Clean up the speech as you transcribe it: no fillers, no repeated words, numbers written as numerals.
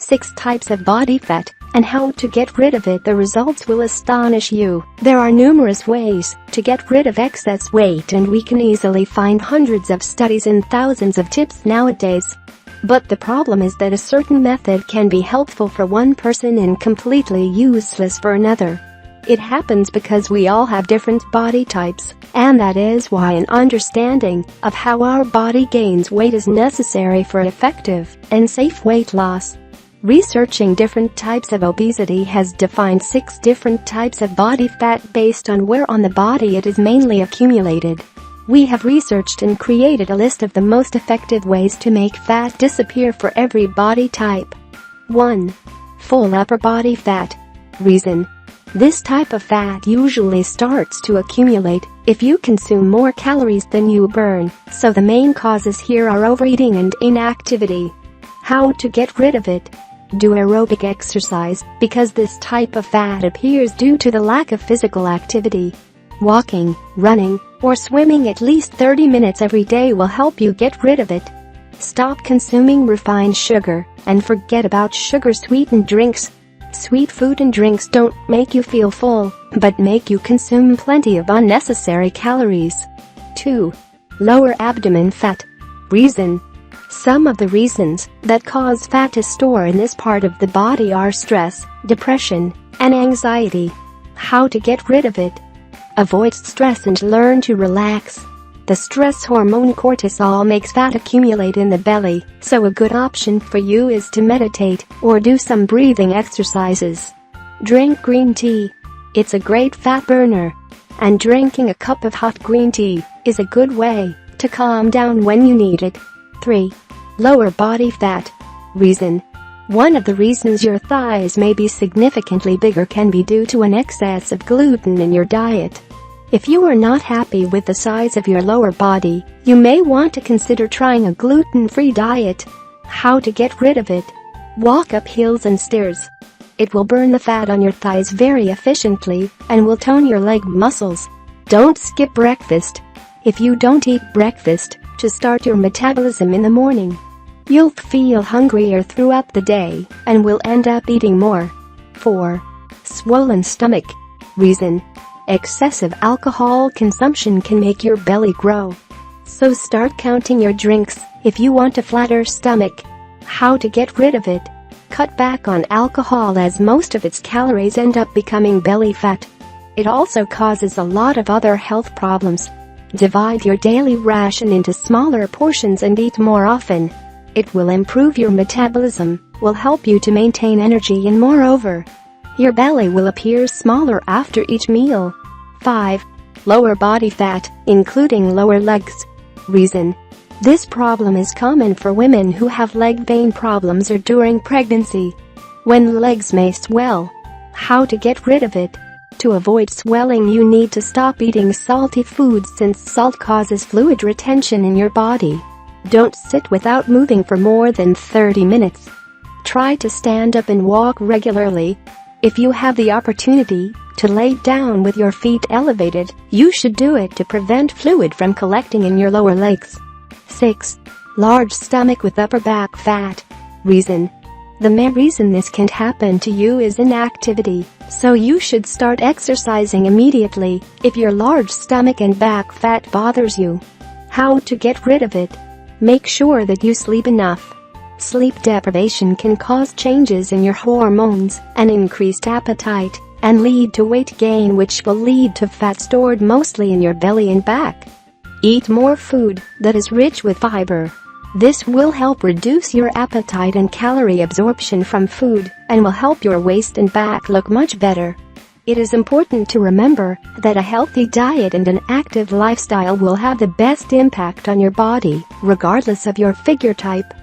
6 types of body fat, and how to get rid of it. The results will astonish you. There are numerous ways to get rid of excess weight, and we can easily find hundreds of studies and thousands of tips nowadays. But the problem is that a certain method can be helpful for one person and completely useless for another. It happens because we all have different body types, and that is why an understanding of how our body gains weight is necessary for effective and safe weight loss. Researching different types of obesity has defined 6 different types of body fat based on where on the body it is mainly accumulated. We have researched and created a list of the most effective ways to make fat disappear for every body type. 1. Full upper body fat. Reason: this type of fat usually starts to accumulate if you consume more calories than you burn, so the main causes here are overeating and inactivity. How to get rid of it? Do aerobic exercise, because this type of fat appears due to the lack of physical activity. Walking, running, or swimming at least 30 minutes every day will help you get rid of it. Stop consuming refined sugar, and forget about sugar-sweetened drinks. Sweet food and drinks don't make you feel full, but make you consume plenty of unnecessary calories. 2. Lower abdomen fat. Reason: some of the reasons that cause fat to store in this part of the body are stress, depression, and anxiety. How to get rid of it? Avoid stress and learn to relax. The stress hormone cortisol makes fat accumulate in the belly, so a good option for you is to meditate or do some breathing exercises. Drink green tea. It's a great fat burner. And drinking a cup of hot green tea is a good way to calm down when you need it. 3. Lower body fat. Reason: one of the reasons your thighs may be significantly bigger can be due to an excess of gluten in your diet. If you are not happy with the size of your lower body, you may want to consider trying a gluten-free diet. How to get rid of it? Walk up hills and stairs. It will burn the fat on your thighs very efficiently and will tone your leg muscles. Don't skip breakfast. If you don't eat breakfast to start your metabolism in the morning, you'll feel hungrier throughout the day and will end up eating more. 4. Swollen stomach. Reason: excessive alcohol consumption can make your belly grow. So start counting your drinks if you want a flatter stomach. How to get rid of it? Cut back on alcohol, as most of its calories end up becoming belly fat. It also causes a lot of other health problems. Divide your daily ration into smaller portions and eat more often. It will improve your metabolism, will help you to maintain energy, and moreover, your belly will appear smaller after each meal. 5. Lower body fat, including lower legs. Reason: this problem is common for women who have leg vein problems or during pregnancy, when legs may swell. How to get rid of it? To avoid swelling, you need to stop eating salty foods, since salt causes fluid retention in your body. Don't sit without moving for more than 30 minutes. Try to stand up and walk regularly. If you have the opportunity to lay down with your feet elevated, you should do it to prevent fluid from collecting in your lower legs. 6. Large stomach with upper back fat. Reason: the main reason this can happen to you is inactivity, so you should start exercising immediately if your large stomach and back fat bothers you. How to get rid of it? Make sure that you sleep enough. Sleep deprivation can cause changes in your hormones and increased appetite, and lead to weight gain, which will lead to fat stored mostly in your belly and back. Eat more food that is rich with fiber. This will help reduce your appetite and calorie absorption from food, and will help your waist and back look much better. It is important to remember that a healthy diet and an active lifestyle will have the best impact on your body, regardless of your figure type.